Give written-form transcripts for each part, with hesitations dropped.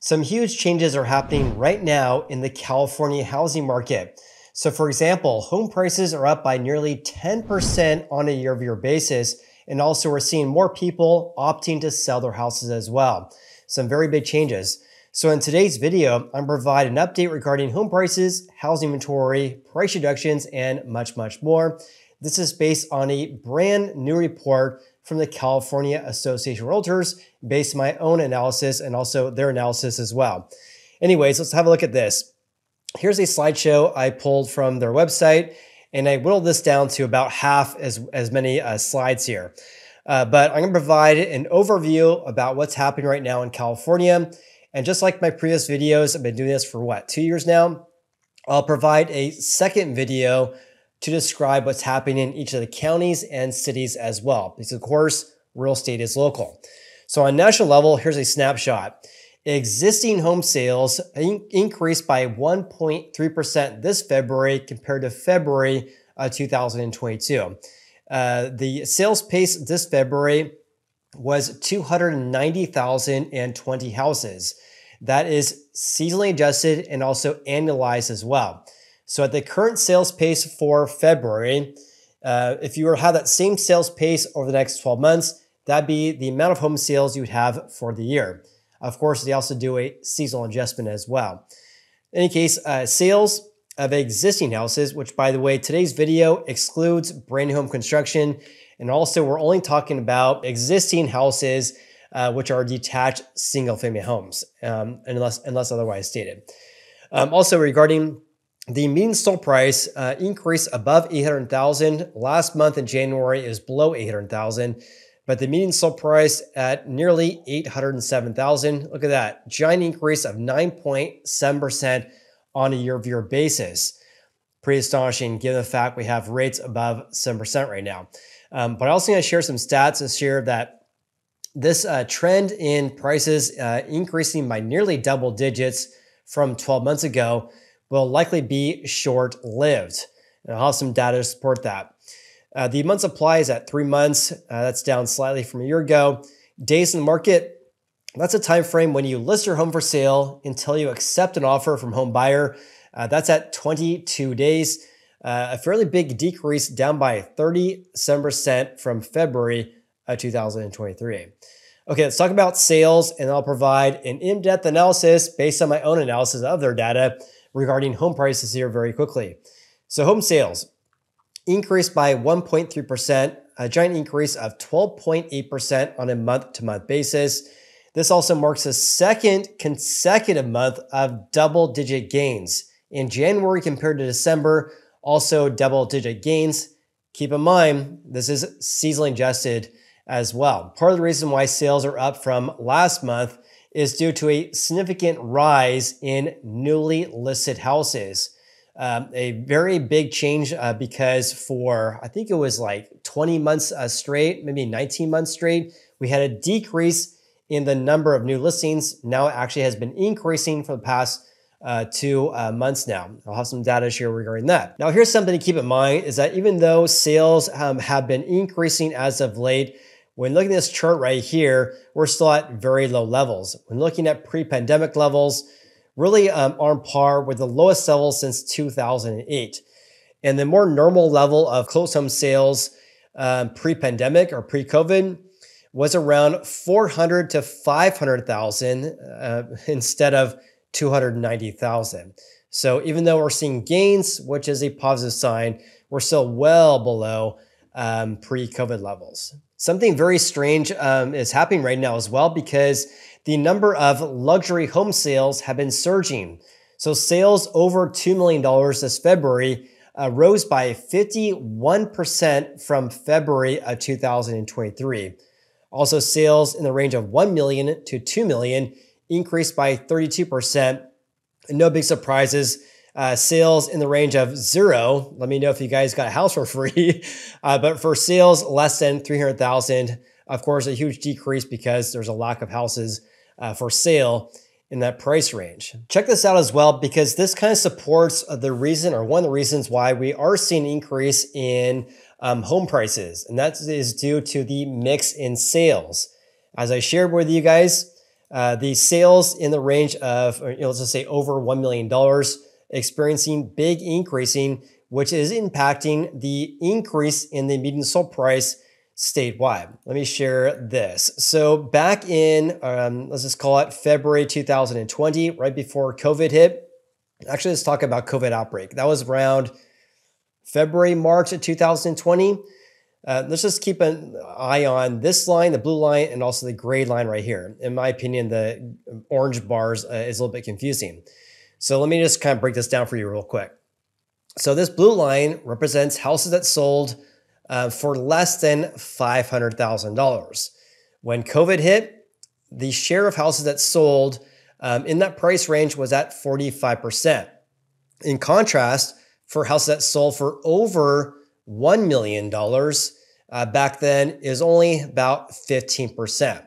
Some huge changes are happening right now in the California housing market. So for example, home prices are up by nearly 10% on a year-over-year basis. And also we're seeing more people opting to sell their houses as well. Some very big changes. So in today's video, I'm going to provide an update regarding home prices, housing inventory, price reductions, and much more. This is based on a brand new report from the California Association of Realtors based on my own analysis and also their analysis as well. Anyways, let's have a look at this. Here's a slideshow I pulled from their website, and I whittled this down to about half as many slides here. But I'm going to provide an overview about what's happening right now in California. And just like my previous videos, I've been doing this for 2 years now. I'll provide a second video to describe what's happening in each of the counties and cities as well, because of course, real estate is local. So on a national level, here's a snapshot. Existing home sales increased by 1.3% this February compared to February 2022. The sales pace this February was 290,020 houses. That is seasonally adjusted and also annualized as well. So at the current sales pace for February, if you were to have that same sales pace over the next 12 months, that'd be the amount of home sales you would have for the year. Of course, they also do a seasonal adjustment as well. In any case, sales of existing houses, which by the way, today's video excludes brand new home construction. And also we're only talking about existing houses, which are detached single family homes, unless otherwise stated. Also regarding the median sold price increased above 800,000. Last month in January, it was below 800,000, but the median sold price at nearly 807,000. Look at that, giant increase of 9.7% on a year-over-year basis. Pretty astonishing given the fact we have rates above 7% right now. But I also want to share some stats to share that this trend in prices increasing by nearly double digits from 12 months ago will likely be short-lived. And I'll have some data to support that. The month supply is at 3 months. That's down slightly from a year ago. Days in the market, that's a time frame when you list your home for sale until you accept an offer from home buyer. That's at 22 days. A fairly big decrease, down by 37% from February 2023. Okay, let's talk about sales, and I'll provide an in-depth analysis based on my own analysis of their data regarding home prices here very quickly. So home sales increased by 1.3%, a giant increase of 12.8% on a month-to-month basis. This also marks the second consecutive month of double-digit gains. In January compared to December, also double-digit gains. Keep in mind, this is seasonally adjusted as well. Part of the reason why sales are up from last month is due to a significant rise in newly listed houses. A very big change because for, I think it was like 20 months straight, maybe 19 months straight, we had a decrease in the number of new listings. Now it actually has been increasing for the past 2 months now. I'll have some data to share regarding that. Now here's something to keep in mind is that even though sales have been increasing as of late, when looking at this chart right here, we're still at very low levels. When looking at pre-pandemic levels, really on par with the lowest levels since 2008. And the more normal level of closed home sales pre-pandemic or pre-COVID was around 400 to 500,000 instead of 290,000. So even though we're seeing gains, which is a positive sign, we're still well below pre-COVID levels. Something very strange is happening right now as well because the number of luxury home sales have been surging. So sales over $2 million this February rose by 51% from February of 2023. Also sales in the range of 1 million to 2 million increased by 32%. No big surprises. Sales in the range of 0. Let me know if you guys got a house for free. But for sales less than 300,000, of course, a huge decrease because there's a lack of houses for sale in that price range. Check this out as well, because this kind of supports the reason, or one of the reasons why we are seeing an increase in home prices. And that is due to the mix in sales. As I shared with you guys, The sales in the range of, let's just say over $1 million, experiencing big increasing, which is impacting the increase in the median sold price statewide. Let me share this. So back in, let's just call it February 2020, right before COVID hit. Actually, let's talk about COVID outbreak. That was around February, March of 2020. Let's just keep an eye on this line, the blue line, and also the gray line right here. In my opinion, the orange bars is a little bit confusing. So let me just kind of break this down for you real quick. So this blue line represents houses that sold for less than $500,000. When COVID hit, the share of houses that sold in that price range was at 45%. In contrast, for houses that sold for over $1 million back then is only about 15%.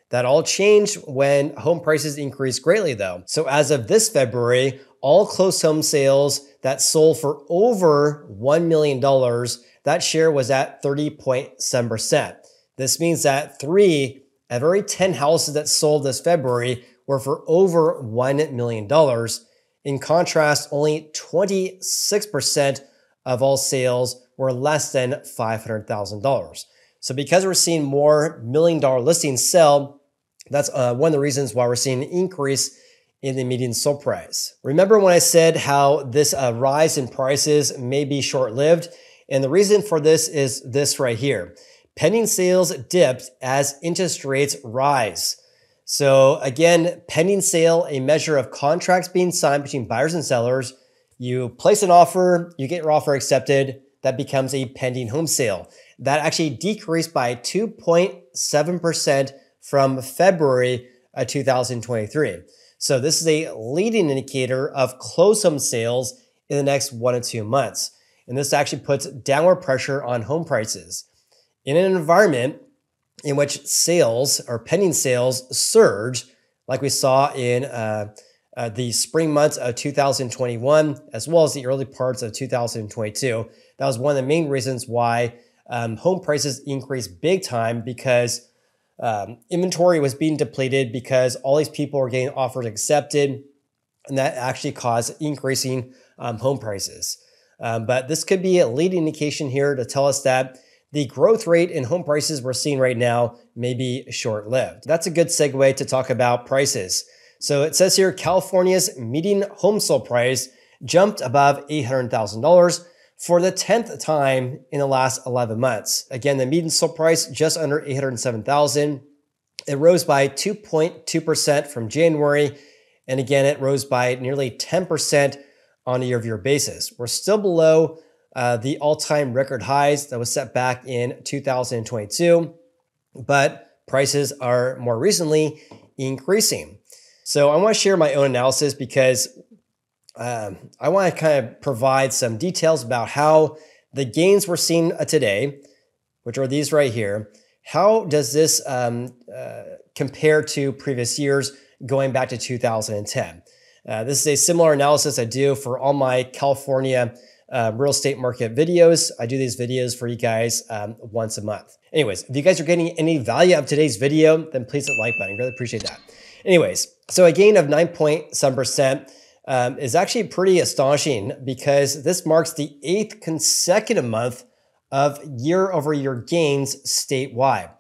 That all changed when home prices increased greatly though. So as of this February, all closed home sales that sold for over $1 million, that share was at 30.7%. This means that 3 of every 10 houses that sold this February were for over $1 million. In contrast, only 26% of all sales were less than $500,000. So because we're seeing more $1 million listings sell, that's one of the reasons why we're seeing an increase in the median sold price. Remember when I said how this rise in prices may be short-lived? And the reason for this is this right here. Pending sales dipped as interest rates rise. So again, pending sale, a measure of contracts being signed between buyers and sellers. You place an offer, you get your offer accepted, that becomes a pending home sale. That actually decreased by 2.7% from February of 2023. So this is a leading indicator of closed home sales in the next 1 to 2 months. And this actually puts downward pressure on home prices. In an environment in which sales or pending sales surge, like we saw in the spring months of 2021, as well as the early parts of 2022, that was one of the main reasons why home prices increased big time, because inventory was being depleted because all these people were getting offers accepted, and that actually caused increasing home prices. But this could be a leading indication here to tell us that the growth rate in home prices we're seeing right now may be short-lived. That's a good segue to talk about prices. So it says here, California's median home sold price jumped above $800,000 for the 10th time in the last 11 months. Again, the median sold price just under $807,000. It rose by 2.2% from January. And again, it rose by nearly 10% on a year-over-year basis. We're still below the all-time record highs that was set back in 2022, but prices are more recently increasing. So I want to share my own analysis because I want to kind of provide some details about how the gains we're seeing today, which are these right here, how does this compare to previous years going back to 2010? This is a similar analysis I do for all my California real estate market videos. I do these videos for you guys once a month. Anyways, if you guys are getting any value out of today's video, then please hit the like button. I really appreciate that. Anyways, so a gain of 9.7% is actually pretty astonishing because this marks the 8th consecutive month of year-over-year gains statewide.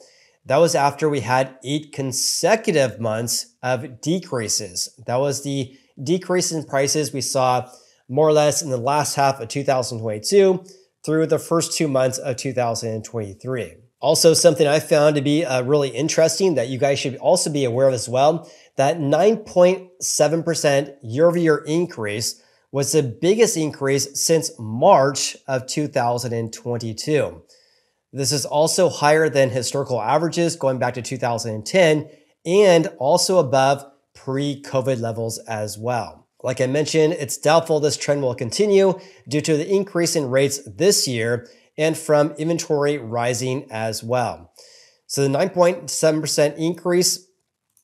That was after we had 8 consecutive months of decreases. That was the decrease in prices we saw more or less in the last half of 2022 through the first 2 months of 2023. Also, something I found to be really interesting that you guys should also be aware of as well, that 9.7% year-over-year increase was the biggest increase since March of 2022. This is also higher than historical averages going back to 2010 and also above pre-COVID levels as well. Like I mentioned, it's doubtful this trend will continue due to the increase in rates this year and from inventory rising as well. So the 9.7% increase,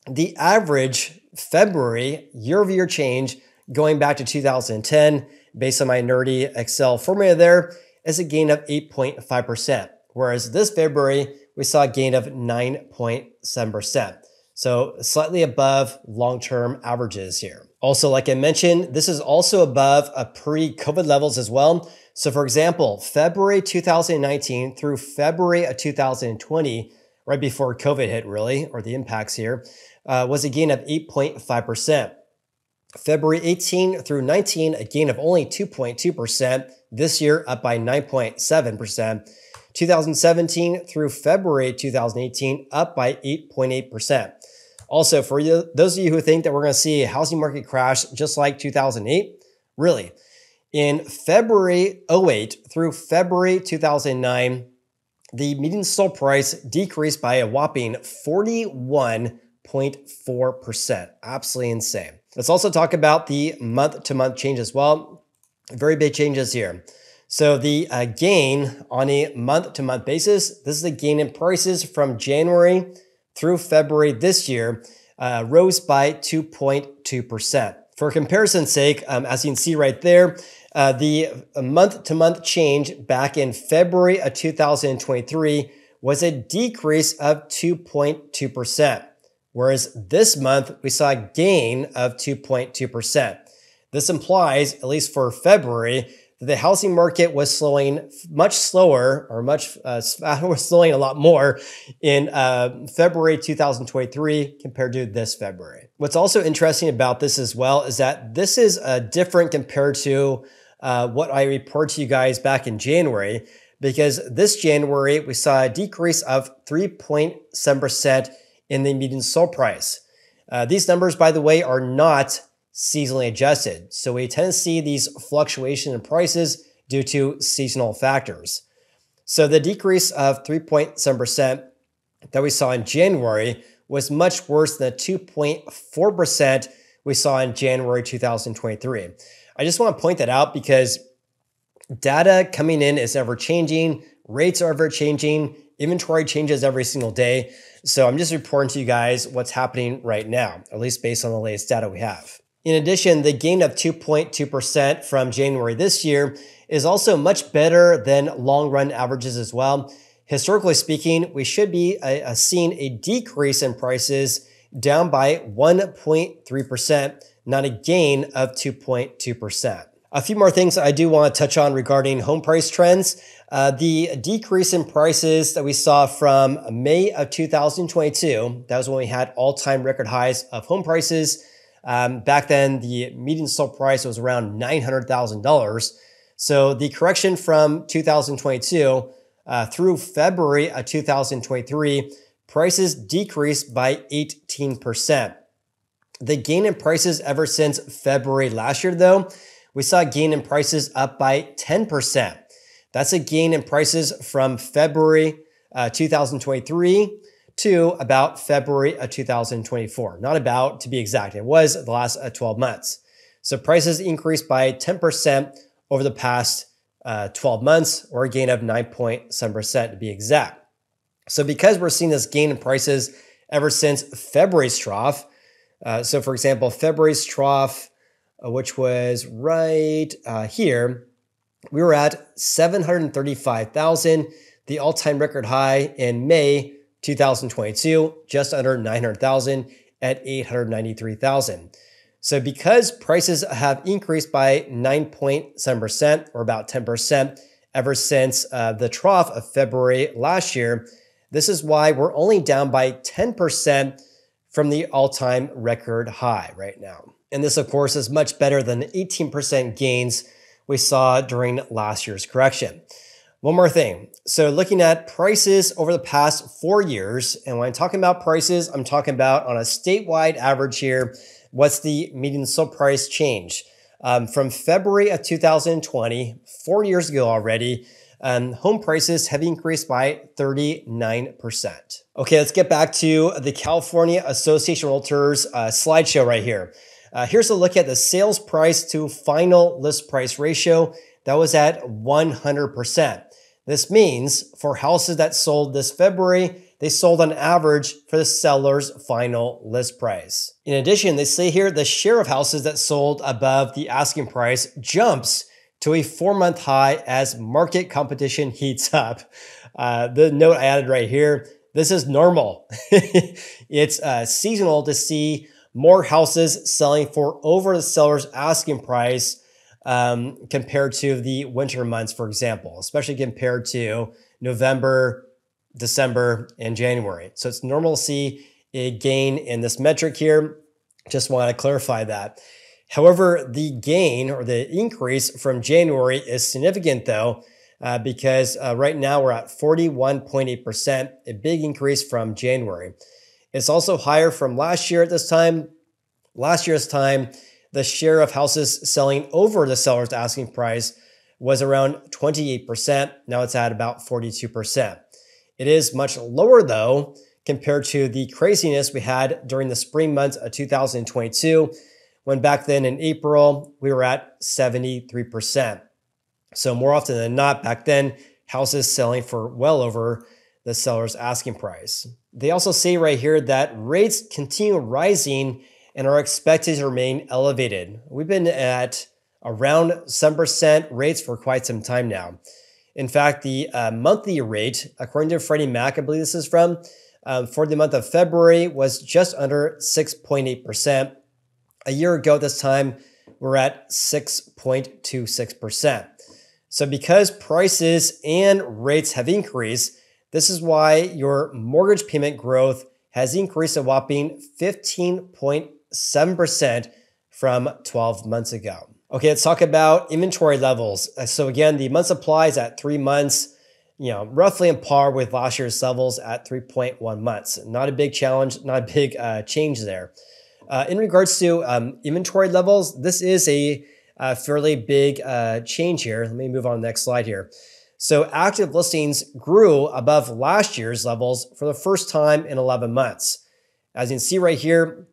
the average February year-over-year change going back to 2010, based on my nerdy Excel formula there, is a gain of 8.5%. Whereas this February, we saw a gain of 9.7%. So slightly above long-term averages here. Also, like I mentioned, this is also above pre-COVID levels as well. So for example, February 2019 through February of 2020, right before COVID hit really, or the impacts here, was a gain of 8.5%. February 18 through 19, a gain of only 2.2%. This year, up by 9.7%. 2017 through February 2018, up by 8.8%. Also, for those of you who think that we're going to see a housing market crash just like 2008, really, in February 08 through February 2009, the median sold price decreased by a whopping 41.4%. Absolutely insane. Let's also talk about the month-to-month change as well. Very big changes here. So the gain on a month-to-month basis, this is the gain in prices from January through February this year, rose by 2.2%. For comparison's sake, as you can see right there, the month-to-month change back in February of 2023 was a decrease of 2.2%. Whereas this month, we saw a gain of 2.2%. This implies, at least for February, that the housing market was slowing much slower, or was slowing a lot more in February 2023 compared to this February. What's also interesting about this as well is that this is different compared to what I reported to you guys back in January, because this January, we saw a decrease of 3.7% in the median sold price. These numbers, by the way, are not seasonally adjusted. So we tend to see these fluctuations in prices due to seasonal factors. So the decrease of 3.7% that we saw in January was much worse than the 2.4% we saw in January 2023. I just want to point that out because data coming in is ever changing, rates are ever changing, inventory changes every single day. So I'm just reporting to you guys what's happening right now, at least based on the latest data we have. In addition, the gain of 2.2% from January this year is also much better than long-run averages as well. Historically speaking, we should be seeing a decrease in prices down by 1.3%, not a gain of 2.2%. A few more things I do want to touch on regarding home price trends. The decrease in prices that we saw from May of 2022, that was when we had all-time record highs of home prices. Back then, the median sold price was around $900,000. So the correction from 2022 through February of 2023, prices decreased by 18%. The gain in prices ever since February last year, though, we saw a gain in prices up by 10%. That's a gain in prices from February 2023 to about February of 2024. Not about, to be exact. It was the last 12 months. So prices increased by 10% over the past 12 months, or a gain of 9.7% to be exact. So because we're seeing this gain in prices ever since February's trough, so for example, February's trough, which was right here, we were at 735,000, the all-time record high in May 2022, just under 900,000 at 893,000. So because prices have increased by 9.7%, or about 10%, ever since the trough of February last year, this is why we're only down by 10% from the all-time record high right now. And this, of course, is much better than the 18% gains we saw during last year's correction. One more thing. So looking at prices over the past 4 years, and when I'm talking about prices, I'm talking about on a statewide average here, what's the median sold price change? From February of 2020, 4 years ago already, home prices have increased by 39%. Okay, let's get back to the California Association of Realtors slideshow right here. Here's a look at the sales price to final list price ratio. That was at 100%. This means for houses that sold this February, they sold on average for the seller's final list price. In addition, they say here the share of houses that sold above the asking price jumps to a 4-month high as market competition heats up. The note I added right here, This is normal. It's seasonal to see more houses selling for over the seller's asking price compared to the winter months, for example, especially compared to November, December, and January. So it's normal to see a gain in this metric here. Just want to clarify that. However, the gain or the increase from January is significant though, because right now we're at 41.8%, a big increase from January. It's also higher from last year at this time. Last year's time, the share of houses selling over the seller's asking price was around 28%. Now it's at about 42%. It is much lower though, compared to the craziness we had during the spring months of 2022, when back then in April, we were at 73%. So more often than not, back then, houses selling for well over the seller's asking price. They also say right here that rates continue rising and are expected to remain elevated. We've been at around 7% rates for quite some time now. In fact, the monthly rate, according to Freddie Mac, I believe this is from, for the month of February was just under 6.8%. A year ago this time, we're at 6.26%. So because prices and rates have increased, this is why your mortgage payment growth has increased a whopping 15.7% from 12 months ago. Okay, let's talk about inventory levels. So again, the month supply is at 3 months, roughly on par with last year's levels at 3.1 months. Not a big challenge, not a big change there. In regards to inventory levels, this is a fairly big change here. Let me move on to the next slide here. So active listings grew above last year's levels for the first time in 11 months. As you can see right here,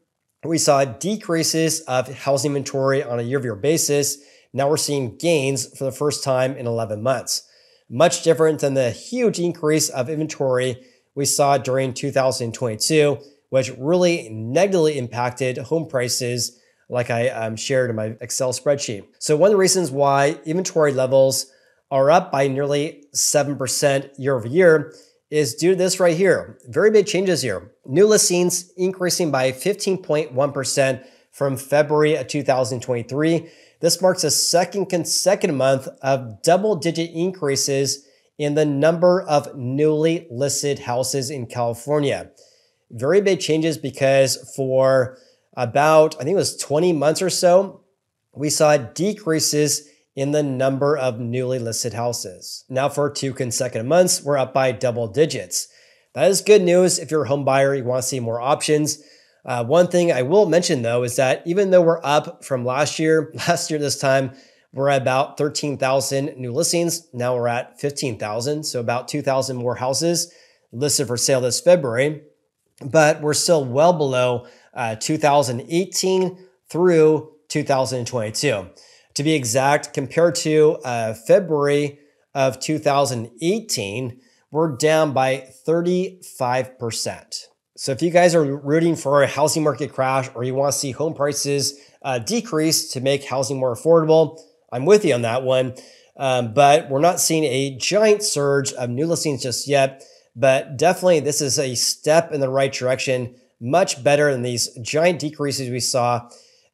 we saw decreases of housing inventory on a year-over-year basis. Now we're seeing gains for the first time in 11 months. Much different than the huge increase of inventory we saw during 2022, which really negatively impacted home prices like I shared in my Excel spreadsheet. So one of the reasons why inventory levels are up by nearly 7% year over year is due to this right here. Very big changes here. New listings increasing by 15.1% from February of 2023. This marks a second consecutive month of double-digit increases in the number of newly listed houses in California. Very big changes because for about, I think it was 20 months or so, we saw decreases in the number of newly listed houses. Now for 2 consecutive months, we're up by double digits. That is good news if you're a home buyer, you want to see more options. One thing I will mention though is that even though we're up from last year this time, we're at about 13,000 new listings. Now we're at 15,000, so about 2,000 more houses listed for sale this February. But we're still well below 2018 through 2022. To be exact, compared to February of 2018, we're down by 35%. So if you guys are rooting for a housing market crash or you want to see home prices decrease to make housing more affordable, I'm with you on that one. But we're not seeing a giant surge of new listings just yet. But definitely this is a step in the right direction, much better than these giant decreases we saw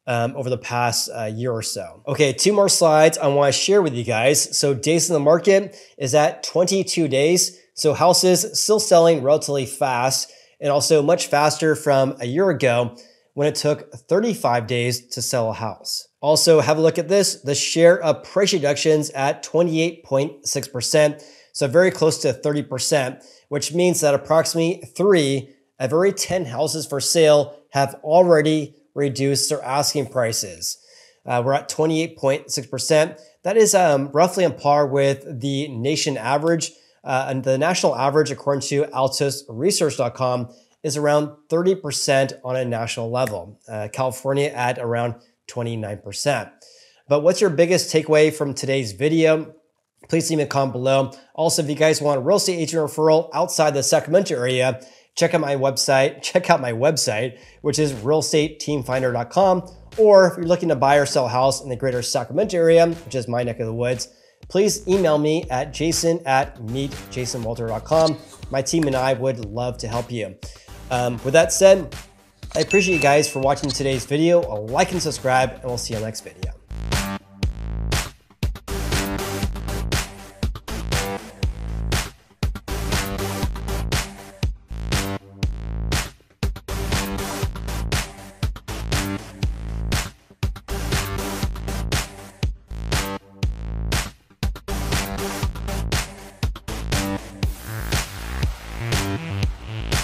over the past year or so. Okay, 2 more slides I want to share with you guys. So days in the market is at 22 days. So houses still selling relatively fast and also much faster from a year ago when it took 35 days to sell a house. Also have a look at this, the share of price reductions at 28.6%. So very close to 30%, which means that approximately 3 of every 10 houses for sale have already reduced their asking prices. We're at 28.6%. That is roughly on par with the nation average. And the national average, according to altusresearch.com, is around 30% on a national level. California at around 29%. But what's your biggest takeaway from today's video? Please leave me a comment below. Also, if you guys want a real estate agent referral outside the Sacramento area, check out my website, which is realestateteamfinder.com. Or if you're looking to buy or sell a house in the greater Sacramento area, which is my neck of the woods, please email me at jason@meetjasonwalter.com. My team and I would love to help you. With that said, I appreciate you guys for watching today's video. Like and subscribe, and we'll see you next video.